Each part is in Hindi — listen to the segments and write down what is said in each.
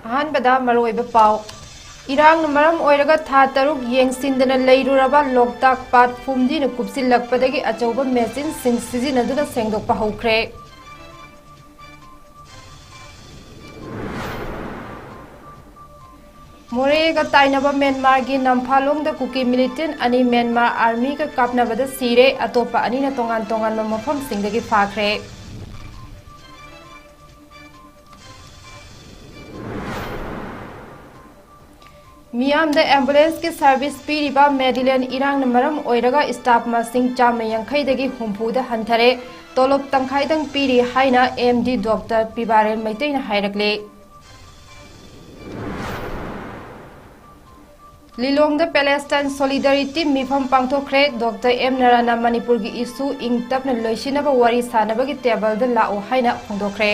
अहानबदा मरोइबा पाव इरांग मरम ओइरगा था तरुक येंगसिंदना लेरुरबा लोकताक पाट फुमदीन कुपसिलकपदगी अचौबा मेचिन सिंग सिजिनदुना सेंगदोकपा हौख्रे मोरेगा ताइनबा म्यांमार की नम्फालोंग द कुकी मिलिटेंट अनि म्यांमार आर्मी का कापनाबदा सीरे अतोपा अनिना तोंगान तोंगान मफम सिंगदगी फाख्रे मियाम द एम्बुलेंस की सर्विस पीरिबा मेडिलेन इरांग मरम ओइरगा स्टाफ मसिंग चाम यांखैदगी हुंफुदा हंथरे तोलोप तंखाइदंग पीरी हाइना एमडी डॉक्टर पिबारेन मैतैना हाइरकले लिलोंग द पैलेस्टाइन सॉलिडरिटी मिफम पांगथोख्रे डॉक्टर एम नारायण मणिपुर की इशू इंग तपना लोइसिनबा वारी सानबगी टेबल द लाओ हाइना फोंदोख्रे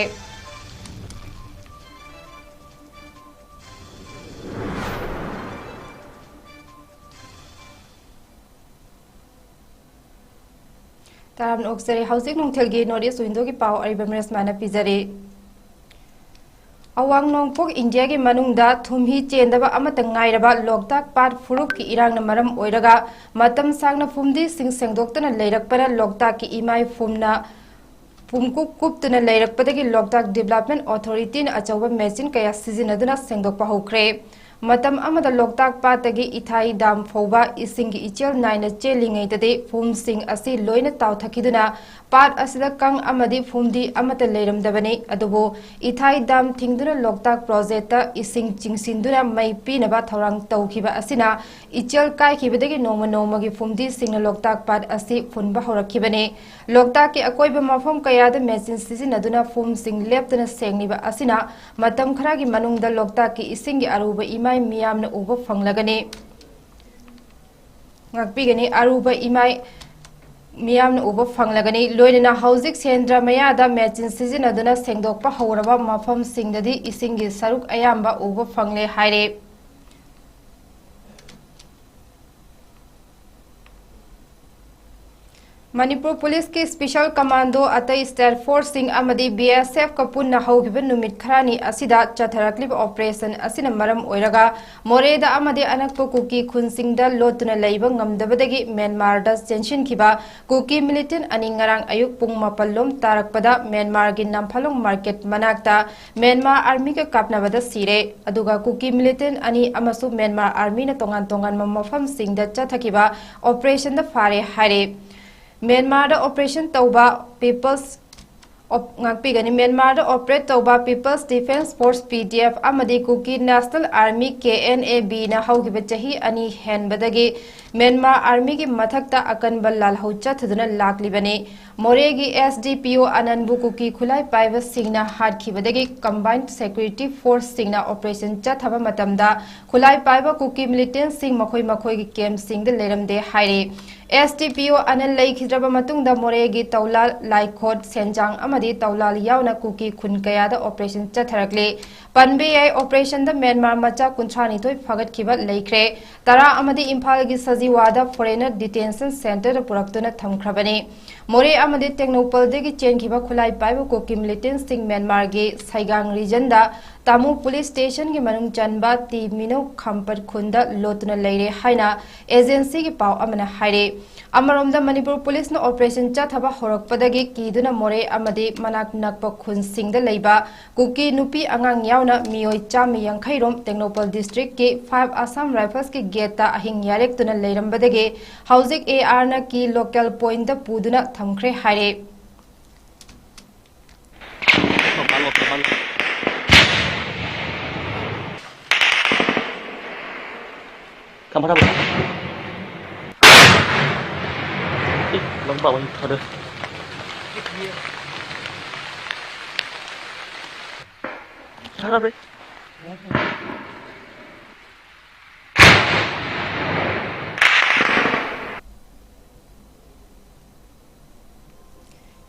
ताराम ओक्सरे हाउसिंग नोंथेलगी नॉर्थ विंडो की पाव अरिबम रेशमाना पिजरे अवांग नोंगपोक इंडिया की मनुंगदा थुमही चेंदबा अमत ngairaba लोकताक पाट फुरुक की इरांग मरम ओइरगा मतम सांगना फुमदी सिंग सेंगदोक्तना लेरकपना लोकताक की इमाई फुमना फुमकुप कुपतना लेरकपदगी लोकताक डेवलपमेंट अथॉरिटी न अचौबा मेचिन कया सिजिनदुना सेंगदोकपा हौख्रे मतम अमदा लोकताक पातगी इथाई दाम फौबा इसिंगी इचेल नाइना चेलिंगैतदे फुम सिंग असि लोइना तावथकिदुना पाट असिदा कंग अमदी फुमदी अमत लेरमदबने अदुबो इथाई दाम थिंगदुना लोकताक प्रोजेक्ट इसिंग चिंगसिंदुना मै पीनबा थौरांग तौखिबा असिना इचेल काइखिबदगी नोमा नोमगी फुमदी सिंगना लोकताक पाट असि फुनबा हौरखिबने लोकताक के अकोइबा मफम कयादा मेचिन सिजिनदुना फुम सिंग लेप्तना सेंगनिबा असिना मतम खरागी मनुंगदा लोकताक की इसिंगी अरुबा इमाई मियामना उबा फंगलगने ngakpigani aruba imai मियामना उबा फंगलगनी लोइना हौजिक सेंद्र मयादा मेचिन सिजिनदुना सेंगदोकपा हौरबा मफम सिंगददी इसिंगी सरुक अयाम्बा उबा फंगले हाइरे मणिपुर पुलिस की स्पेशल कमांडो अतई स्टेट फोर्स सिंग अमदी बीएसएफ का पुन्ना हौगिबा नुमित खरानी असिदा चथरक्लिब ऑपरेशन असिना मरम ओइरगा मोरेदा अमदी अनकपो कुकी खुनसिंगदा लोतुना लैबा ngamdabadagi म्यांमार दा चेंशिनखिबा कुकी मिलिटेंट अनि ngarang ayuk pung 8 lom tarakpada Myanmar गी नामफालोंग मार्केट मनाक्ता म्यांमार आर्मी का कापनाबदा सिरे अदुगा कुकी मिलिटेंट अनि अमसु म्यांमार आर्मी न तोंगान तोंगान मफम सिंगदा चथकिबा ऑपरेशन दा फारे हारे म्यांमार ऑपरेशन तौबा पीपल्स म्यांमार ऑपरेट तौबा पीपल्स डिफेंस फोर्स पीडीएफ अमदी कुकी नेशनल आर्मी KNAB ना हौगिबा चही अनि हेनबदगी म्यांमार आर्मी की मथक्ता अकनबा लालहौ चथदुना लाक्लिबने मोरेगी SDPO अननबु कुकी खुलाई पाइबा सिंगना हाटखिबदगी कंबाइंड सिक्योरिटी फोर्स सिंगना ऑपरेशन चथबा मतमदा खुलाई पाइबा कुकी मिलिटेंट सिंग मखोई मखोई की कैंप सिंग दे लेरमदे हाइरे SDPO अनन लैखिद्रबा मतुंगदा मोरेगी तौलाल लाइखोट सेंजांग अमदी तौलाल यावना कुकी खुन कयादा ऑपरेशन चथरकले पनबे याई ऑपरेशन द म्यांमार मचा 53 फगटखिबा लैख्रे तरा अमदी इम्फाल गी सजीवादा फॉरेनर डिटेंशन सेंटर पुरक्तुना थमख्रबने मोरे अमदी टेक्नोपल देगी चेनखिबा खुलाई पाइबा कुकी मिलिटेंट सिंग म्यांमार गे साइगांग रीजन दा तामु पुलिस स्टेशन की मनुंग चनबा ती मिनो खंपट खुंदा लोतुना लैरे हाइना एजेंसी की पाव अमना हाइरे अमरोमदा मणिपुर पुलिस न ऑपरेशन चथबा होरकपदगी कीदुना मोरे अमदी मनाक नकप खुन सिंगदा लैबा कुकी नुपी अंगांग यावना मियोय चामी यांखैरोम टेक्नोपल डिस्ट्रिक्ट के 5 असम राइफल्स के गेटा अहिंग यारेक्तुना लैरमबदगे हौजिक AR न की लोकल पॉइंट द पुदुना थमख्रे हाइरे Lông bầu anh thôi được. Sao đâu đi?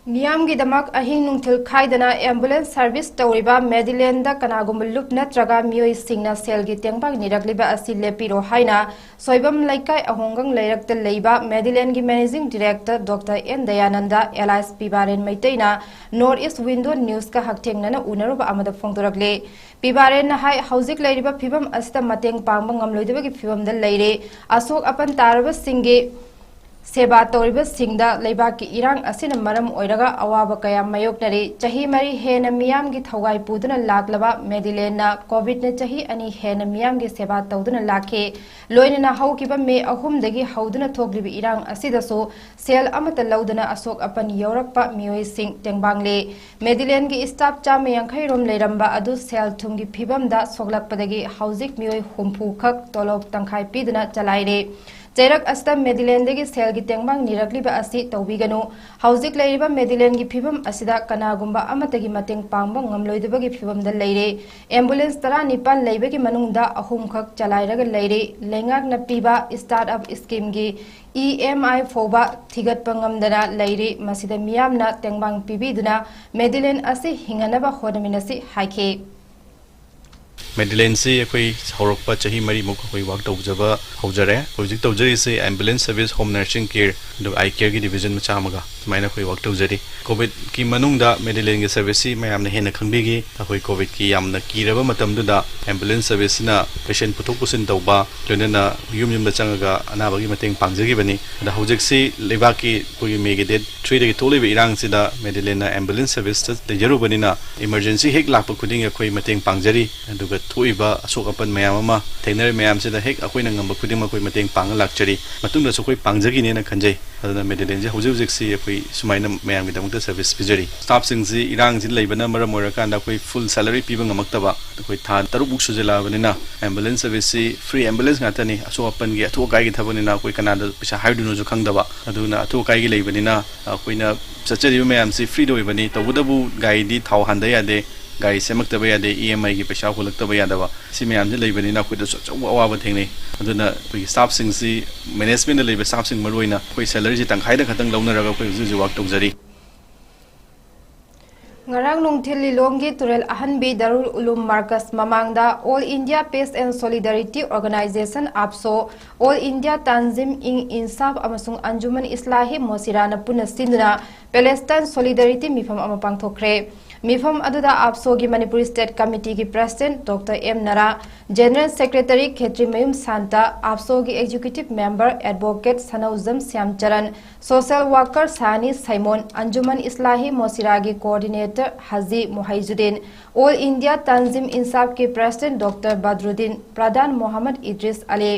मियामगिदमक अहिंग नुंथिल खाइदना एम्बुलेंस सर्विस तौरिबा मेडिलेंदा कनागुम लुप नत्रगा मियोई सिंगना सेलगी तेंगबाग निरकलिबा असि लेपिरो हाइना सोइबम लाइकाई अहोंगंग लेरकत लेइबा मेडिलेंगी managing director doctor N Dayananda एलाइस पिबारेन मैतेना नॉर्थ ईस्ट विंडो न्यूज का हकथेंगना उनरुबा अमद फोंदोरकले पिबारेन हाई हौजिक लेरिबा फिबम असिता मतेंग पांगबा ngamloidabagi फिबमदा लेरे अशोक अपन तारबा सिंगे सेवा तौरिबा सिंगदा लेबाकी इरांग असिना मरम ओइरगा अवाबा कया मायोक्नरे चही मरी हेना मियामगी थौगाई पुदुना लागलबा मेडिलेना कोविड ने चही अनि हेना मियामगी सेवा तौदुना लाखे लोइना हौकिबा मे अहुमदगी हौदुना थोगलिबि इरांग असिदसो सेल अमता लौदना अशोक अपन यौरकपा मियोई सिंग तेंगबांगले मेडिलेनगी स्टाफ चाम यांखै रोम लेरंबा अदु सेल थुंगी फिबमदा सोगलकपदगी हौजिक मियोई हुम्फु खक तोलोब तंखाई पिदुना चलाइरे चेरक अस्त मेडिलेंदगी सेलगी तेंगबांग निरकलिबा असि तौबिगनु हौजिक लेरिबा मेडिलेंगी फिबम असिदा कनागुंबा अमतगी मतेंग पांगबा ngamloidabagi फिबमदा लेरे एम्बुलेंस तरा निपान लेबगी मनुंगदा अहुमखक चलाइरगा लेरे लेंगाक नपीबा स्टार्टअप स्कीमगी EMI फोबा थिगतपा ngamdana लेरे मसिदा मियामना तेंगबांग पिबिदुना मेडिलेन असि हिंगनबा होनमिनसि हाइखे मेडिलेन से अखोई हौरकपा चही मरी मुख अखोई वर्क तौजबा हौजरे हौजिक तौजरी से ambulance service home nursing care दो आई केयर की डिवीजन में चामगा सुमाइना अखोई वर्क तौजरी कोविड की मनुंगदा मेडिलेन के सर्विस सी मयामना हेना खंगबिगी अखोई कोविड की यामना कीरबा मतमदुदा एम्बुलेंस सर्विस ना पेशेंट पुथोक पुसिन तौबा लोनना युम युम चंगगा अनाबगी मतेंग पांगजगिबनी दा हौजिक सी लेबाकी कोई मेगे डेट 3 दगी तोलेबे इरांग सिदा मेडिलेन ना एम्बुलेंस सर्विस लेजरुबनिना इमरजेंसी हेक लाप खुदिंग अखोई मतेंग पांगजरी अदुगा थोइबा अशोक अपन मयाम थेनर मयाम से हेक अखोइना ngamba खुदिंग मखोई मतेंग पांग लाक्चरी मतुंग दसो कोई पांगजगिने ना खंजै अदना मेडिलेन जे हौजिक हौजिक सी अखोई सुमाइना मयाम गिदमक सर्विस पिजरी स्टाफ सिंग जी इरांग जी लेबना मरम मोरकांदा कोई फुल सैलरी पीबा ngamaktaba कोई था तरुक बुक सुजलाबनिना एम्बुलेंस सर्विस सी फ्री एम्बुलेंस गातनी अशोक अपन गे अथो काई गी थबनिना कोई कनादा पिसा हाइडुनो जो खंगदबा अदुना अथो काई गी लेबनिना कोइना चचरी मयाम सी फ्री दोइबनी तबुदबु गाइडी थाव हांदा यादे गाड़ी सेमक्तब यादे EMI की पैसा होलक्तब यादबा सि मयाम जे लेबनिना कोइ दसो चौ अवाबा थेंगने अदुना कोइ स्टाफ सिंग सि मैनेजमेंट लेबे स्टाफ सिंग मरोइना कोइ सैलरी जे तंखाइदा खतंग लौनरगा कोइ जुजु work तौजरी ngarang nungthil lilonggi turel ahanbi darul ulum markas mamangda all india peace and solidarity organization apso all india tanzim ing insaf amasung anjuman islahi mosirana puna sinduna palestine solidarity mifam ama pangthokre mifam aduda apso gi manipuri state committee gi president dr m nara general secretary 𝐃𝐄𝐈𝐿 santa apso gi executive member advocate 𝐂𝐋𝐄𝐶 charan social worker sani simon anjuman islahi mosira gi coordinator haji muhaizuddin all india tanzim insaf ki president dr badruddin pradhan mohammad idris ali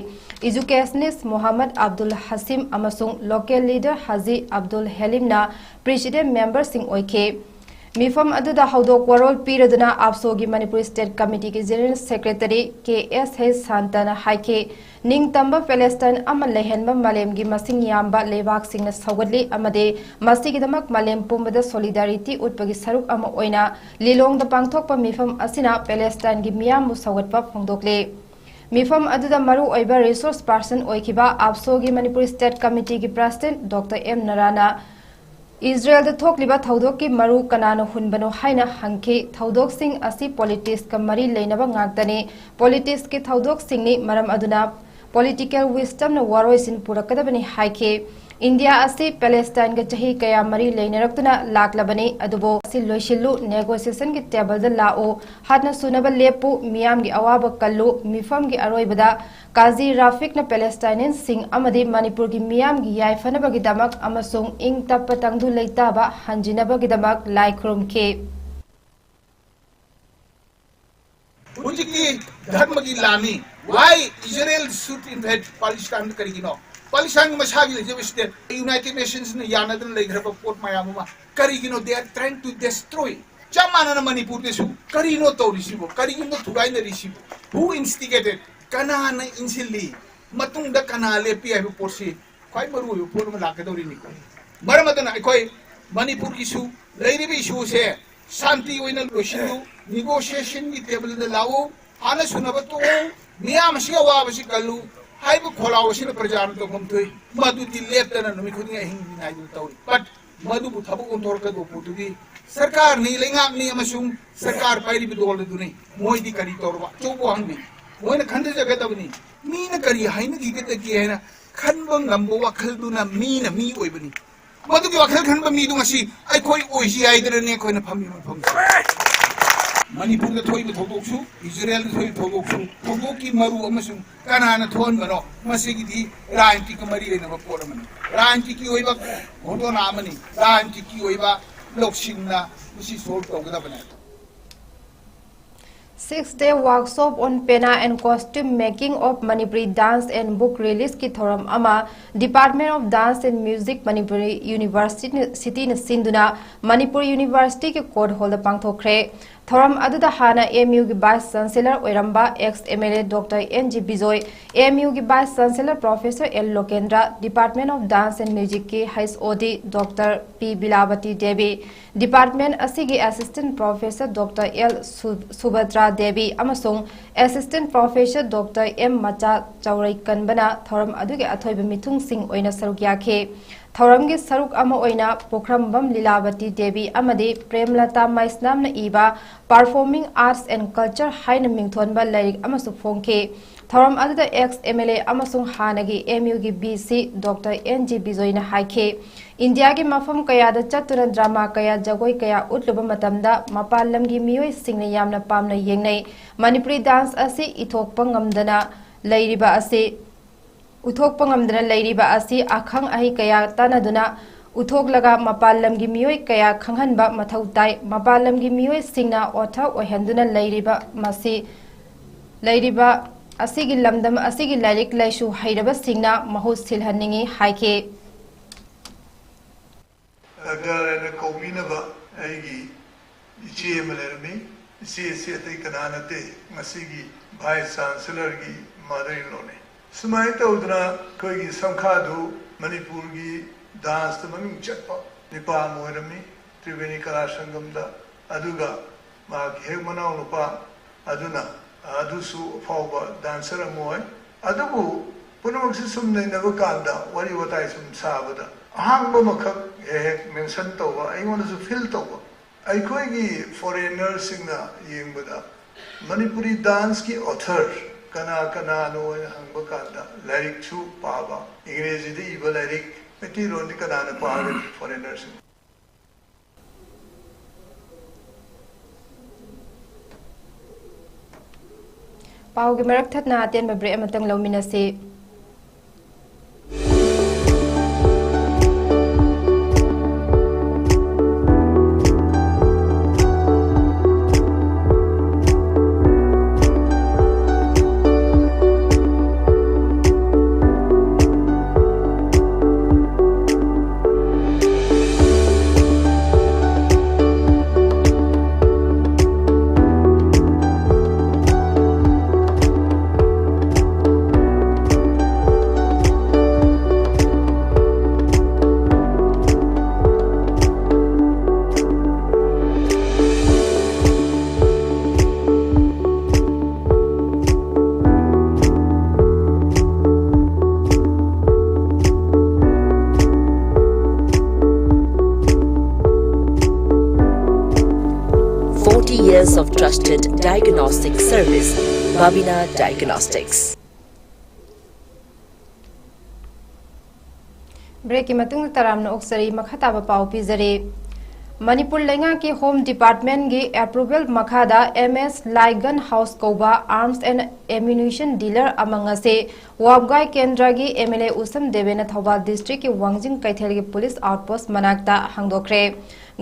educationist mohammad abdul hasim amasung local leader haji abdul halimna president member sing oike मिफम अदुदा हौदोक वरोल पीरदुना आपसोगी मणिपुर स्टेट कमिटी के जनरल सेक्रेटरी KSH सांतना हाइके निंग तंबा पैलेस्टाइन अमा लेहनबा मालेमगी मसिंग याम्बा लेबाक सिंगना सौगदली अमदे मसिगिदमक मालेम पुंबदा सोलिडारिटी उत्पगी सरुक अमा ओइना लिलोंगदा पांगथोकपा मिफम असिना पैलेस्टाइन गी मियामबु सौगदपा फोंदोकले मिफम अदुदा मरु ओइबा रिसोर्स पर्सन ओइखिबा आपसोगी मणिपुर स्टेट कमिटी की प्रेसिडेंट डॉक्टर एम नाराना इजराइल द थोकलिबा थौदोक की मरु कनानो हुनबनो हाइना हंखे थौदोक सिंग असि पॉलिटिक्स का मरी लेनबा ngaktani पॉलिटिक्स के थौदोक सिंगनी मरम अदुना पॉलिटिकल विस्टम न वारोइसिन पुरकदबनी हाइखे इंडिया असि पैलेस्टाइन के चही कया मरी लेनरक्तुना लाकलबनी अदुबो असि लोइसिलु नेगोशिएशन के टेबल द लाओ हातना सुनबा लेपु मियाम की अवाब कल्लु मिफम की अरोइबदा काजी राफिक न पैलेस्टाइनियन सिंग अमदि मणिपुर की मियाम की याइफनबगी दमक अमसुंग इंग तप तंगदु लेताबा हंजिनबगी दमक लाइख्रुम के हुजिकी धर्म की लामी why Israel should invade Palestine करिगिनो पालिस्तान मसागी लेजबस्ते यूनाइटेड नेशंस ने यानदन लेग्रब पोर्ट मायामुमा करिगिनो they are trying to destroy चामाना मणिपुर देसु करिनो तौरिसिबो करिगिनो थुराइना रिसिबो हु इंस्टिगेटेड कनाना इंसिली मतुंग द कनाले पी है पोर्सी खाई मरु यो पोर में लाकदौरी निको मरमदन अखोय मणिपुर की लेरिबि इशू से शांति ओइना लोशिलु नेगोशिएशन की टेबल द लाओ आना सुनबतो मियाम सिगा वाबसि कल्लु हाइबु खोलावसिन प्रजान तो गमथोय मदुति लेतन नुमि खुदिया हिंग नाइदु तौरी बट मधुबु थबक ओंथोरकदो पुतुदी सरकार नि लेंगाक नि अमसुंग सरकार पाइरि बिदोल दुनी मोइदी करी तोरबा चोबो हंगनी मोइना खंदे जगदबनी मीना करी हाइना गिगत की हैना खनबो ngambो वखलदुना मीना मी ओइबनी मधुगी वखल खनबा मीदु ngasi ai khoi oisi haidrने खोइना फमी फम मणिपुर द थोइ थोदोक्सु इजराइल द थोइ थोदोक्सु थोदोकी मरु अमसुंग कनाना थोन बनो मसिगिदी राजनीतिक मरी लेना पोरमनी राजनीतिक ओइबा घोटोना अमनी राजनीतिक ओइबा लोकसिंगना मुसी solve तौगदबने 6-day workshop on penna and costume making of Manipuri dance and book release ki thoram ama Department of Dance and Music Manipuri University na sinduna Manipur University ke court hall da pangthokre thoram aduda hana MU ki Vice Chancellor oiramba ex MLA Dr. 𝐁𝐫𝐸 MU ki Vice Chancellor Professor 𝐿 Department of Dance and Music ki HOD Dr. P Devi Department asigi Assistant Professor Dr. 𝐿 Devi amasung Assistant Professor Dr. M Macha Chaurai Kanbana thoram aduge athoiba mithung sing oina saruk yakhe thoram gi saruk ama oina Pokhrambam Leelavati Devi amadi Premlata Maisnam na iba Performing Arts and Culture haina mingthonba lairik amasu phongke thoram aduda ex MLA amasung hanagi MU gi BC Dr. 𝐁𝐫𝐸 na haike India ki mafam kaya da chatuna drama kaya jagoi kaya utluba matamda mapal lam gi miyoi singna yamna pamna yengnai Manipuri dance asi ithokpa ngamdana lairiba asi uthokpa ngamdana lairiba asi akhang ahi kaya tanaduna uthok laga mapal lam gi miyoi kaya khanghanba mathau tai mapal lam gi miyoi singna otha ohenduna lairiba asigi lamdam asigi lairik laishu hairaba singna mahus silhanningi haike अगर कौमी नबा ऐगी इचे मलेरमी इसे तई कनानते मसीगी वाइस चांसलर की मदर इन लॉ ने सुमाई तौदना कोई संखादु मणिपुर की डांस ममिंग चटपा निपा मोरमी त्रिवेणी कला संगम दा अदुगा मागी हेग मनाव नुपा अदुना अदुसु फावबा डांसर मोय अदुबु पुनमक्सि सुमनै नब कांदा worry वताई sum साबदा ahangba makhak hek mention tawba aingona feel tawba aikoigi foreigner singna yengbada Manipuri dance ki author kana no hangba kanda lyric chu paba english di iba lyric meti rondi kana na paba foreigner sing pau gi marak thatna ten ba bre amatang lomina se years of trusted diagnostic service, Babina Diagnostics. Break matung taramna oksari makhataba pau pizare Manipur lenga ki Home Department gi approval makhada MS Laigan House Koba Arms and Ammunition Dealer among ase Wabgai Kendra gi MLA Usam Devena Thawal District ki Wangjing Kaithel gi Police Outpost manakta hangdokre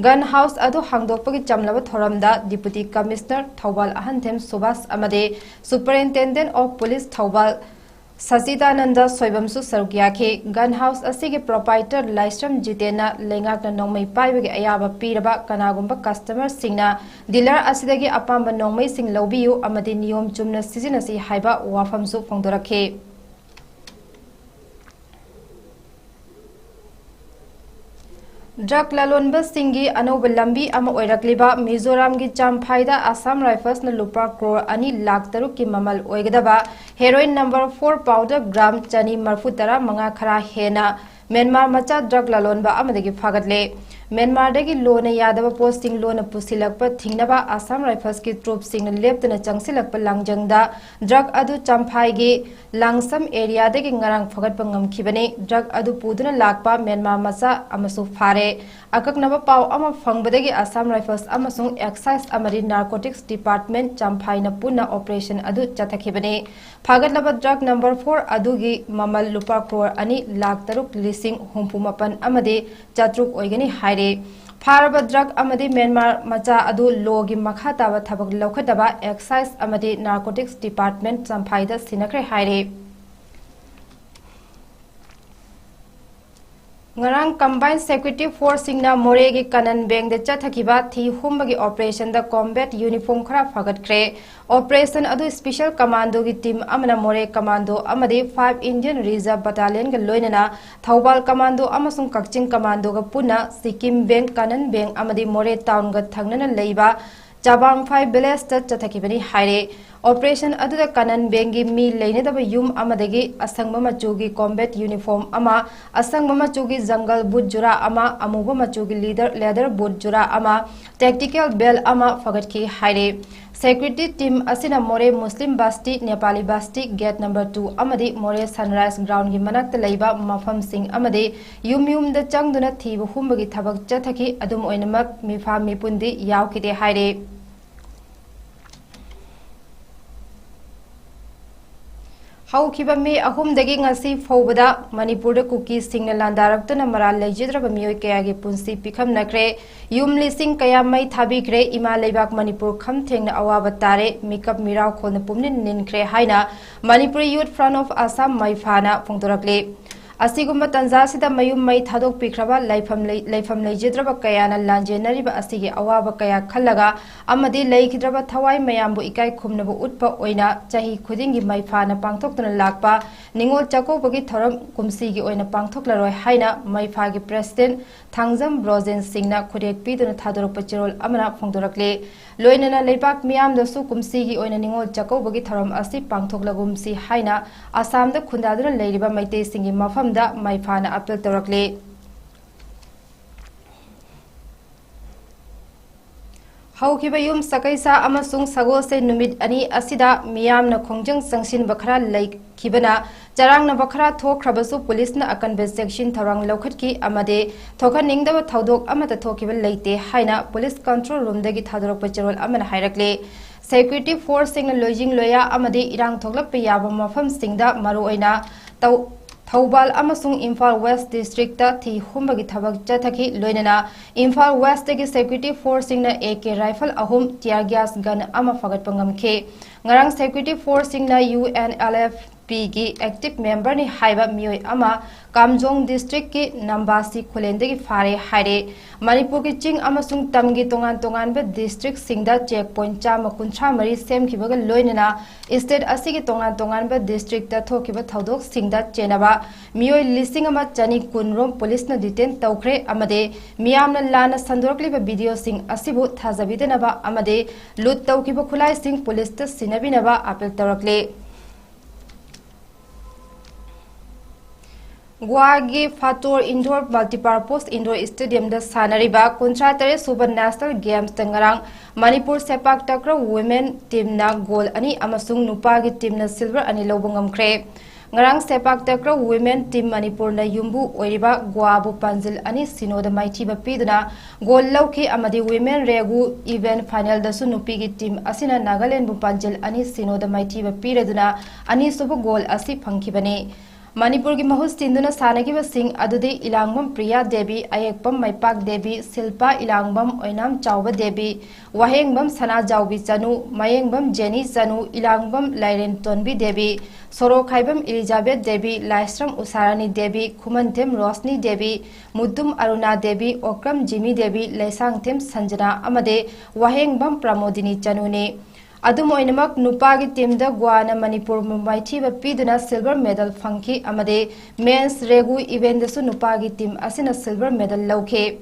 Gun House adu hangdokpagi chamlaba thoramda Deputy Commissioner Thawal Ahanthem Subhas amade Superintendent of Police Thawal Sajidananda Soibamsu Sarukyakhe Gun House asigi proprietor Laisram Jitena Lengakna Nongmai Paibagi Ayaba Piraba Kanagumba customer singna dealer asidagi apamba Nongmai sing lawbiyu amadi niyom chumna sizinasi haiba wafamsu phongdorakhe Drug lalonba singi anoba lambi ama oirakliba Mizoram gi champhaida Assam Rifles na lupa crore ani lakh taruk ki mamal oigadaba heroin number 4 powder gram chani marfutara manga khara hena Myanmar मचा ड्रग लालोनबा अमदगी फागतले म्यांमारदगी लोन यादव पोस्टिंग लोन पुसिलकप थिंगनबा आसाम राइफल्स की ट्रूप सिंग लेप्तना चंगसिलकप लांगजंगदा ड्रग अदु चंफाईगी लांगसम एरियादगी ngarang फगतप ngamkhibane ड्रग अदु पुदुना लाकपा म्यांमार मचा अमसु फारे अककनबा पाव अमा फंगबदगी आसाम राइफल्स अमसुंग एक्साइज अमरी नार्कोटिक्स डिपार्टमेंट चंफाईना पुना ऑपरेशन अदु चथखिबने फागतलबा ड्रग नंबर 4 अदुगी ममल लुपा क्रोर अनि लाख तरुक लिसिंग हुंफुमपन अमदे चत्रुक ओइगनी हाइरे फारब ड्रग अमदे म्यांमार मचा अदु लोगी मखा ताबा थबक लौखतबा एक्साइज अमदे नार्कोटिक्स डिपार्टमेंट चंफाईदा सिनखरे हाइरे ngarang combined security force singna moregi kanan beng de chathakhiba thi humbagi operation da combat uniform khara fagat kre operation adu special commando gi team amana more commando amadi 5 indian reserve battalion ga loinana thawbal commando amasung kakching commando ga puna sikkim beng kanan beng amadi more town ga thangnana leiba Jabang 5 village ta chathakibani haire operation adu da kanan bengi mi leine da yum amadagi asangma machugi combat uniform ama asangma machugi jungle boot jura ama amuba machugi leather boot jura ama tactical belt ama fagat ki haire security team asina more muslim basti nepali basti gate number 2 amadi more sunrise ground gi manak ta leiba mafam sing amadi yum da changduna thibu humbagi thabak chathaki adum oinamak mifa mipundi yaukide haire Haukiba me ahumdagi ngasi fawbada Manipur cookie singna landarakta mara lejidraba miyoi kayagi punsi pikham nakre yum lising kaya mai thabikre ima leibak Manipur kham thengna awaba tare mikap mirau khona pumnin ninkre haina Manipuri Youth Front of Assam maifana phongdorakle asigumba tanzasida mayum mai thadok pikraba laifam lejidraba kayana lanjenariba asigi awaba kaya khallaga amadi leikidraba thawai mayambu ikai khumnabu utpa oina chahi khudingi maifana pangthoktuna lakpa ningol chakobagi thoram kumsigi oina pangthoklaroi haina maifagi president thangjam brojen singna khudek piduna thadorokpa chirol amana phongdorakle loinana leibak miyamdasu kumsigi oina ningol chakobagi thoram asi pangthoklagumsi haina asamda khundaduna leiriba maite singi mafam da maifana appeal torakle haukiba yum sakaisa amasung sagose numit ani asida miyamna khongjang sangsin bakhara laikibana charangna bakhara thokrabasu police na akan section tharang lokhatki amade thokaningda thaudok amata thokiba leite haina police control room dagi thadorok pachirol amana hairakle security force sing lojing loya amade irang thoklap yaba mafam singda maru oina Thawbal amasung Imphal West District ta thi humbagi thabak chathaki loinana Imphal West gi security force singna AK rifle ahum tear gas gun ama fagat pangamkhe ngarang security force singna UNLFP gi active member ni haiba miyoi ama Kamjong district ki Nambasi khulendagi fare haire Manipur ki ching amasung tamgi tongan be district singda checkpoint chama kunthra mari semkhibaga loinana state asigi tongan be district ta thokiba thaudok singda chenaba miyoi listing ama chani kunrom police na detain tawkhre amade miyamna lana sandorkliba video sing asibu thajabidanaba amade lut tawkiba khulai sing police ta sinabinaba apel tarakle Guwagi Fator Indoor Multipurpose Indoor Stadium da sanariba Kuntratare Suba National Games tangarang Manipur Sepak Takraw Women Team na gold ani amasung nupagi team na silver ani lobongamkre ngarang Sepak Takraw Women Team Manipur na yumbu oiriba Guabu Panjil ani sinoda maithiba piduna gold lawki amadi Women Regu event final da su nupigi team asina Nagaland bu Panjil ani sinoda maithiba piraduna ani subu gold asi phangkhibani Manipur ki mahus tinduna sanagiba sing adude Ilangbam Priya Devi Ayekpam Maipak Devi Silpa Ilangbam Oinam Chauba Devi Wahengbam Sana Jaubi Chanu Mayengbam Jenny Chanu Ilangbam Lairen Tonbi Devi Sorokhaibam Elizabeth Devi Laistram Usarani Devi Khumanthem Rosni Devi Mudum Aruna Devi Okram Jimmy Devi Laisangthem Sanjana amade Wahengbam Pramodini Chanu ne Adum oinamak nupagi team da Guana Manipur Mumbai thiba piduna silver medal phangki amade men's regu event da su nupagi team asina silver medal lauke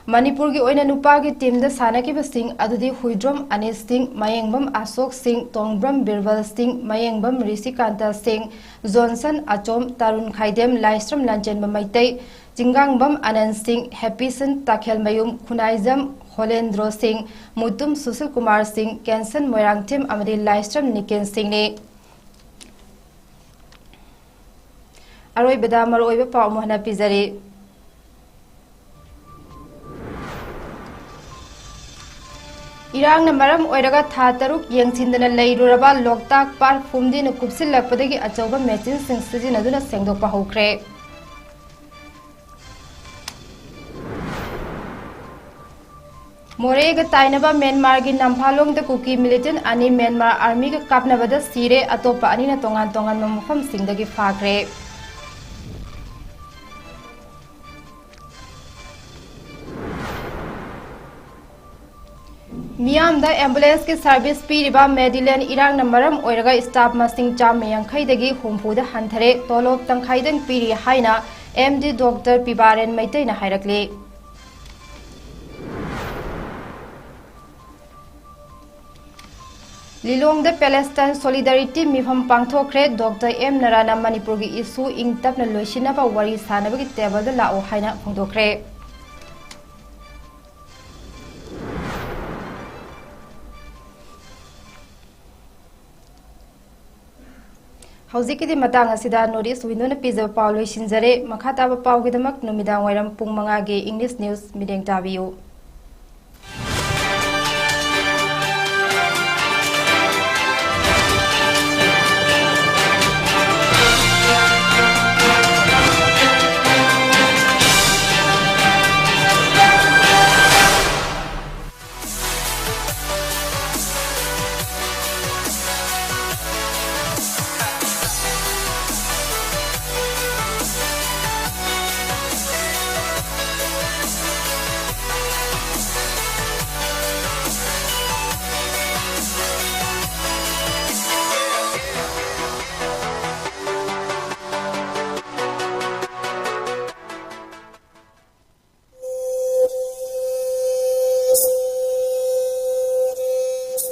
Manipur की ओइना नुपा की टीम दा सानाकिबा सिंह अदुदी हुइद्रोम अनिस सिंह मयेंगबम अशोक सिंह तोंगब्रम बिरबल सिंह मयेंगबम ऋषिकांता सिंह जॉनसन अचोम तरुण खाइदेम लाइस्ट्रम लांचेनबम मैतै चिंगांगबम आनंद सिंह हैप्पीसन ताखेलमयुम खुनाइजम होलेंद्रो सिंह मुतुम सुशील कुमार सिंह कैंसन मोयरांगथिम अमदी लाइस्ट्रम निकेन सिंह ने अरोइबदा मरोइबा पाउ मोहना पिजरे इरांग मरम ओइरगा था तरुक येंसिंदना लैरुरबा लोकताक पार फुमदिन कुपसिलकपदगी अचौबा मेचिन सिंह सिजिनदुना सेंगदोकपा हौख्रे मोरेग ताइनबा म्यांमार की नम्फालोंग द कुकी मिलिटेंट अनि म्यांमार आर्मी का कापनबदा सिरे अतोपा अनिना तोंगान तोंगान मफम सिंगदगी फाग्रे मियाम द एम्बुलेंस के सर्विस पीरिबा मेडिलेन इरांग नंबरम ओइरगा स्टाफ मसिंग चाम यांखैदगी हुमफुदा हंथरे तोलोब तंखाइदंग पीरि हाइना एमडी डॉक्टर पिबारेन मैतैना हाइरकले लिलोंग द पैलेस्टाइन सोलिडारिटी मिफम पांगथोखरे डॉक्टर एम नारायण मणिपुर की इशू इंग तपना लोइसिनबा वरी सानबगी टेबल द लाओ हाइना फोंदोखरे हौजिकिदि मतांग असिदा नोटिस विंडोना पिजब पाउ लोइसिनजरे मखा ताबा पाउगिदमक नुमिदांग वैरम पुंग 5 गे इंग्लिश न्यूज मिडेंग ताबियो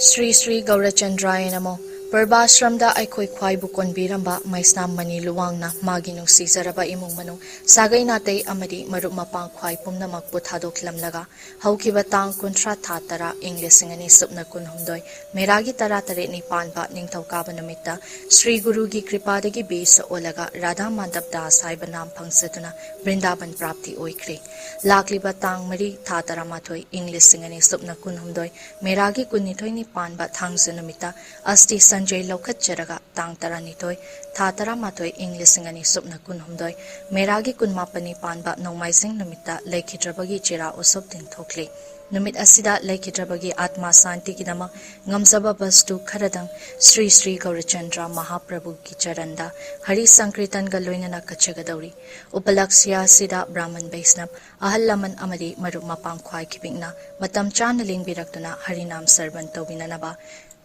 श्री श्री गौरचंद्राय नमो पर्बाश्रमदा अखोई ख्वाइबु कोनबिरंबा मैस्नाम मनी लुवांगना मागी नुसीजरबा इमुंग मनु सागै नातै अमदी मरुप मपांग ख्वाइ पुमनमक पुथादोखलमलगा हौखिबा तांग कुंथ्रा था तरा इंग्लिसिंगनी सुपना कुनहुमदोय मेरागी तरा तरे निपानबा निंगथौकाबा नमित्ता श्री गुरुगी कृपादगी बेस ओलगा राधा माधव दास हाइबा नाम फंगसदुना वृंदावन प्राप्ति ओइख्रे लाखलिबा तांग मरी था तरा माथोय इंग्लिसिंगनी सुपना कुनहुमदोय मेरागी कुन्निथोय निपानबा थांगजु नमित्ता अस्ति संजय लौखतचरगा तांग तरानिथोय था तरामाथोय इंग्लिसिंगनी सुपना कुनहुमदोय मेरागी कुनमापनी पानबा नौमाइजिंग नमित्ता लेखिद्रबगी चिरा उसब दिन थोखले नुमित असिदा लेखिद्रबगी आत्मा शांति गिदमक ngамजबा बस्तु खरदंग श्री श्री गौरचंद्र महाप्रभु की चरणदा हरि संकीर्तन ग लोइनना कचगदौरी उपलक्ष्य सिदा ब्राह्मण वैष्णव अहल लमन अमदी मरुप मपांग ख्वाइ खिबिंगना मतम चान लिंगबिरक्तुना हरिनाम सर्वन तौबिननबा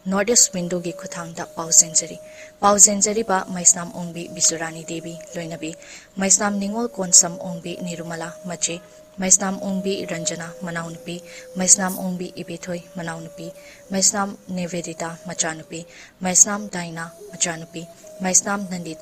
नॉर्थ ईस्ट विंडो की खुथांगदा पाउजेंजरी बा मैस्नाम ओंबी बिसुरानी देवी लोइनबी मैस्नाम निंगोल कोनसम ओंबी निरुमला मचे मैस्नाम ओंबी रंजना मनाउनुपी मैस्नाम ओंबी इबेथोय मनाउनुपी मैस्नाम निवेदिता मचानुपी मैस्नाम दाइना मचानुपी मैस्नाम नंदिता